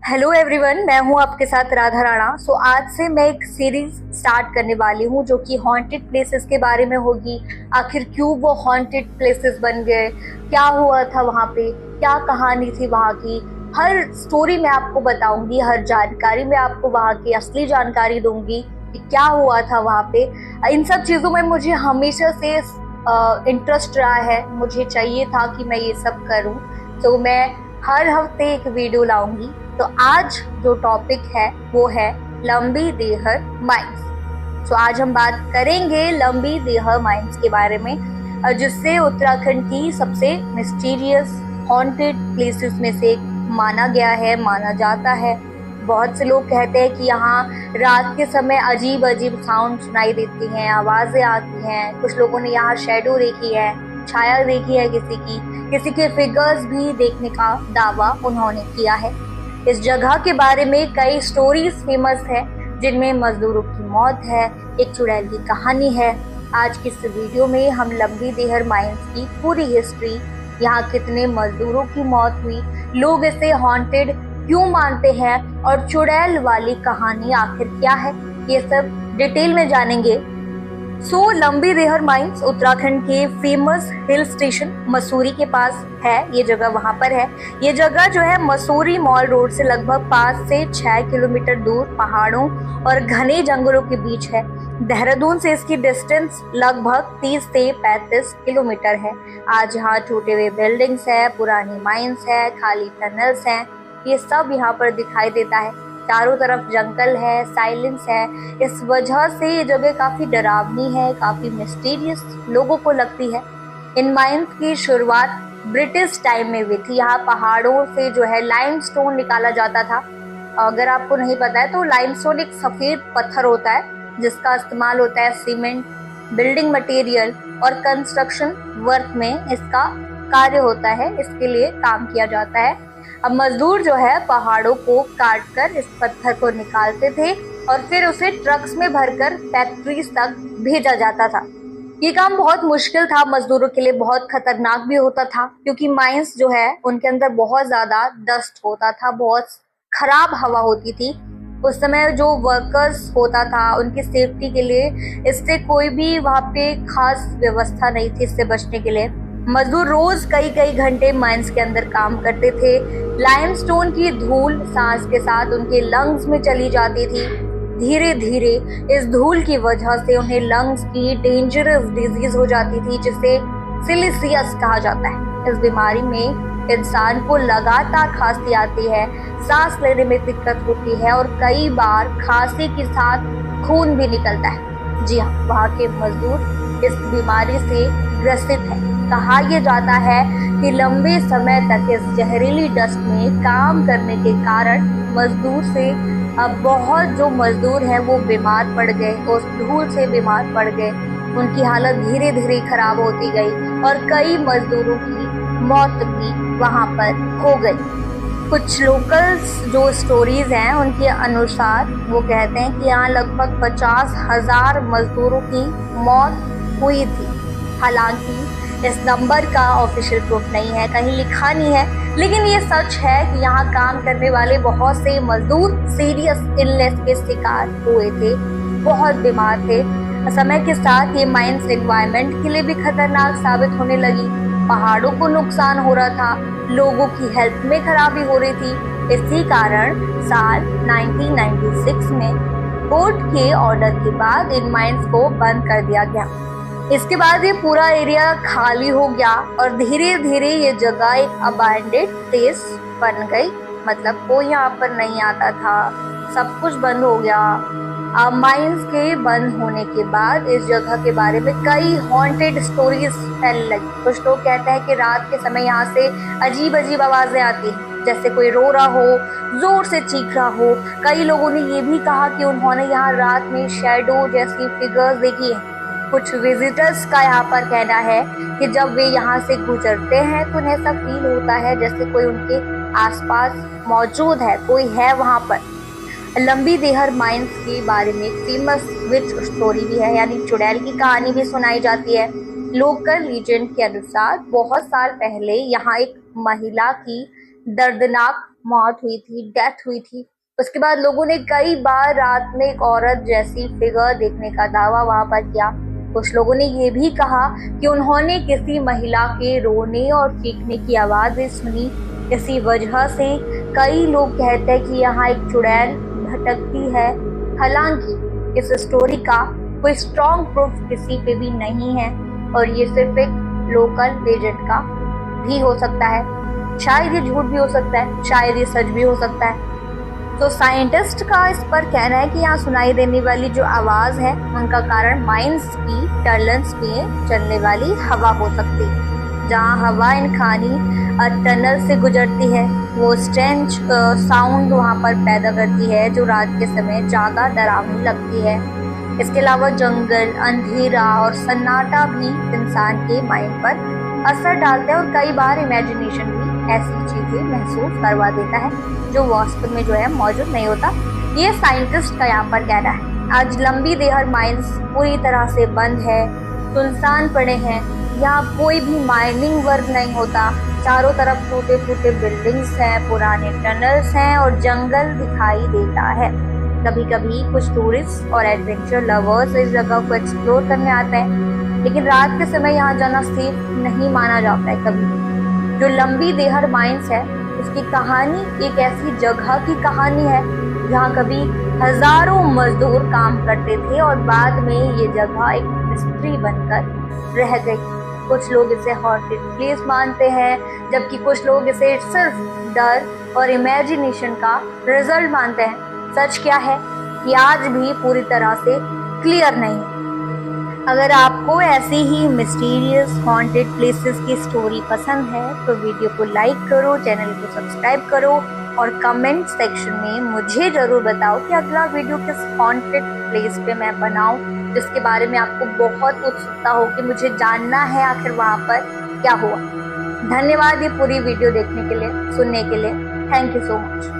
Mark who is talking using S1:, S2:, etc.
S1: Hello everyone, मैं हूं आपके साथ राधा राणा। आज से मैं एक सीरीज स्टार्ट करने वाली हूं जो कि हॉन्टेड प्लेसेस के बारे में होगी। आखिर क्यों वो हॉन्टेड प्लेसेस बन गए, क्या हुआ था वहां पे, क्या कहानी थी वहां की। हर स्टोरी मैं आपको बताऊंगी, हर जानकारी मैं आपको वहां की असली जानकारी दूंगी कि क्या हुआ था वहां पे। इन सब चीजों में मुझे हमेशा से इंटरेस्ट रहा है, मुझे चाहिए था कि मैं ये सब करूं। तो मैं हर हफ्ते एक वीडियो लाऊंगी। तो आज जो टॉपिक है वो है लंबी देहर माइंस। तो आज हम बात करेंगे लंबी देहर माइंस के बारे में, जिससे उत्तराखंड की सबसे मिस्टीरियस हॉन्टेड प्लेसेस में से एक माना गया है, माना जाता है। बहुत से लोग कहते हैं कि यहाँ रात के समय अजीब अजीब साउंड सुनाई देती हैं, आवाजें आती हैं। कुछ लोगों ने यहाँ शैडो देखी है, छाया देखी है, किसी के फिगर्स भी देखने का दावा उन्होंने किया है। इस जगह के बारे में कई स्टोरीज फेमस है, जिनमें मजदूरों की मौत है, एक चुड़ैल की कहानी है। आज की इस वीडियो में हम लंबी देहर माइंस की पूरी हिस्ट्री, यहाँ कितने मजदूरों की मौत हुई, लोग इसे हॉन्टेड क्यों मानते हैं और चुड़ैल वाली कहानी आखिर क्या है, ये सब डिटेल में जानेंगे। लंबी देहर माइंस उत्तराखंड के फेमस हिल स्टेशन मसूरी के पास है। ये जगह वहां पर है। ये जगह जो है मसूरी मॉल रोड से लगभग 5 से 6 किलोमीटर दूर पहाड़ों और घने जंगलों के बीच है। देहरादून से इसकी डिस्टेंस लगभग 30 से 35 किलोमीटर है। आज यहाँ टूटे हुए बिल्डिंग्स है, पुरानी माइंस है, खाली टनल्स हैं, ये सब यहाँ पर दिखाई देता है। चारों तरफ जंगल है, साइलेंस है। इस वजह से ये जगह काफी डरावनी है, काफी मिस्टीरियस लोगों को लगती है। इन माइंस की शुरुआत ब्रिटिश टाइम में हुई थी। यहाँ पहाड़ों से जो है लाइमस्टोन निकाला जाता था। अगर आपको नहीं पता है तो लाइमस्टोन एक सफेद पत्थर होता है जिसका इस्तेमाल होता है सीमेंट, बिल्डिंग मटेरियल और कंस्ट्रक्शन वर्क में इसका कार्य होता है, इसके लिए काम किया जाता है। अब मजदूर जो है पहाड़ों को काट कर इस पत्थर को निकालते थे और फिर उसे ट्रक्स में भरकर फैक्ट्रीज तक भेजा जाता था। ये काम बहुत मुश्किल था, मजदूरों के लिए बहुत खतरनाक भी होता था, क्योंकि माइंस जो है उनके अंदर बहुत ज्यादा डस्ट होता था, बहुत खराब हवा होती थी। उस समय जो वर्कर्स होता था उनकी सेफ्टी के लिए इससे कोई भी वहाँ पे खास व्यवस्था नहीं थी इससे बचने के लिए। मजदूर रोज कई कई घंटे माइंस के अंदर काम करते थे। लाइमस्टोन की धूल सांस के साथ उनके लंग्स में चली जाती थी। धीरे धीरे इस धूल की वजह से उन्हें लंग्स की डेंजरस डिजीज हो जाती थी, जिसे सिलिसियस कहा जाता है। इस बीमारी में इंसान को लगातार खांसी आती है, सांस लेने में दिक्कत होती है और कई बार खांसी के साथ खून भी निकलता है। जी हाँ, वहाँ के मजदूर इस बीमारी से ग्रसित है। कहा यह जाता है कि लंबे समय तक इस जहरीली डस्ट में काम करने के कारण मजदूर से अब बहुत जो मजदूर हैं वो बीमार पड़ गए, उस धूल से बीमार पड़ गए। उनकी हालत धीरे धीरे खराब होती गई और कई मजदूरों की मौत भी वहां पर हो गई। कुछ लोकल्स जो स्टोरीज हैं उनके अनुसार वो कहते हैं कि यहाँ लगभग 50,000 मजदूरों की मौत हुई थी। हालांकि इस नंबर का ऑफिशियल प्रूफ नहीं है, कहीं लिखा नहीं है, लेकिन ये सच है कि यहाँ काम करने वाले बहुत से मजदूर सीरियस इलनेस के शिकार हुए थे, बहुत बीमार थे। समय के साथ ये माइंस एनवायरनमेंट के लिए भी खतरनाक साबित होने लगी। पहाड़ों को नुकसान हो रहा था, लोगों की हेल्थ में खराबी हो रही थी। इसी कारण साल 1996 में कोर्ट के ऑर्डर के बाद इन माइंस को बंद कर दिया गया। इसके बाद ये पूरा एरिया खाली हो गया और धीरे धीरे ये जगह एक अबैंडेड प्लेस बन गई। मतलब कोई यहाँ पर नहीं आता था, सब कुछ बंद हो गया। माइंस के बंद होने के बाद इस जगह के बारे में कई हॉन्टेड स्टोरीज फैलने लगी। कुछ लोग कहते हैं कि रात के समय यहाँ से अजीब अजीब आवाजें आती हैं, जैसे कोई रो रहा हो, जोर से चीख रहा हो। कई लोगों ने ये भी कहा कि उन्होंने यहाँ रात में शैडो जैसी फिगर्स देखी है। कुछ विजिटर्स का यहाँ पर कहना है कि जब वे यहाँ से गुजरते हैं तो उन्हें ऐसा फील होता है जैसे कोई उनके आसपास मौजूद है, कोई है वहाँ पर। लंबी देहर माइंस के बारे में फेमस विच स्टोरी भी है, यानी चुड़ैल की कहानी भी सुनाई जाती है। लोकल लीजेंड के अनुसार बहुत साल पहले यहाँ एक महिला की दर्दनाक मौत हुई थी, डेथ हुई थी। उसके बाद लोगों ने कई बार रात में एक औरत जैसी फिगर देखने का दावा वहां पर किया। कुछ लोगों ने ये भी कहा कि उन्होंने किसी महिला के रोने और चीखने की आवाजें सुनी। इसी वजह से कई लोग कहते हैं कि यहाँ एक चुड़ैल भटकती है। हालांकि इस स्टोरी का कोई स्ट्रॉन्ग प्रूफ किसी पे भी नहीं है और ये सिर्फ एक लोकल लेजेंड का भी हो सकता है। शायद ये झूठ भी हो सकता है, शायद ये सच भी हो सकता है। तो साइंटिस्ट का इस पर कहना है कि यहाँ सुनाई देने वाली जो आवाज है उनका कारण माइंस की टनल्स में चलने वाली हवा हो सकती है। जहाँ हवा इन खानी टनल से गुजरती है वो स्ट्रेंज साउंड वहाँ पर पैदा करती है जो रात के समय ज्यादा डरावनी लगती है। इसके अलावा जंगल, अंधेरा और सन्नाटा भी इंसान के माइंड पर असर डालता है और कई बार इमेजिनेशन भी ऐसी चीजें महसूस करवा देता है जो वास्तव में जो है मौजूद नहीं होता। ये साइंटिस्ट का यहाँ पर कहना है। आज लंबी देहर माइंस पूरी तरह से बंद है, सुनसान पड़े हैं। यहाँ कोई भी माइनिंग वर्क नहीं होता। चारों तरफ टूटे फूटे बिल्डिंग्स हैं, पुराने टनल्स हैं और जंगल दिखाई देता है। कभी कभी कुछ टूरिस्ट और एडवेंचर लवर्स इस जगह को एक्सप्लोर करने आते हैं, लेकिन रात के समय यहाँ जाना सेफ नहीं माना जाता है कभी। जो लंबी देहर माइंस है उसकी कहानी एक ऐसी जगह की कहानी है जहाँ कभी हजारों मजदूर काम करते थे और बाद में ये जगह एक मिस्ट्री बनकर रह गई। कुछ लोग इसे हॉन्टेड प्लेस मानते हैं जबकि कुछ लोग इसे सिर्फ डर और इमेजिनेशन का रिजल्ट मानते हैं। सच क्या है ये आज भी पूरी तरह से क्लियर नहीं है। अगर आपको ऐसी ही मिस्टीरियस हॉन्टेड प्लेसेस की स्टोरी पसंद है तो वीडियो को लाइक करो, चैनल को सब्सक्राइब करो और कमेंट सेक्शन में मुझे जरूर बताओ कि अगला वीडियो किस हॉन्टेड प्लेस पे मैं बनाऊं जिसके बारे में आपको बहुत उत्सुकता हो कि मुझे जानना है आखिर वहां पर क्या हुआ। धन्यवाद ये पूरी वीडियो देखने के लिए, सुनने के लिए। Thank you so much.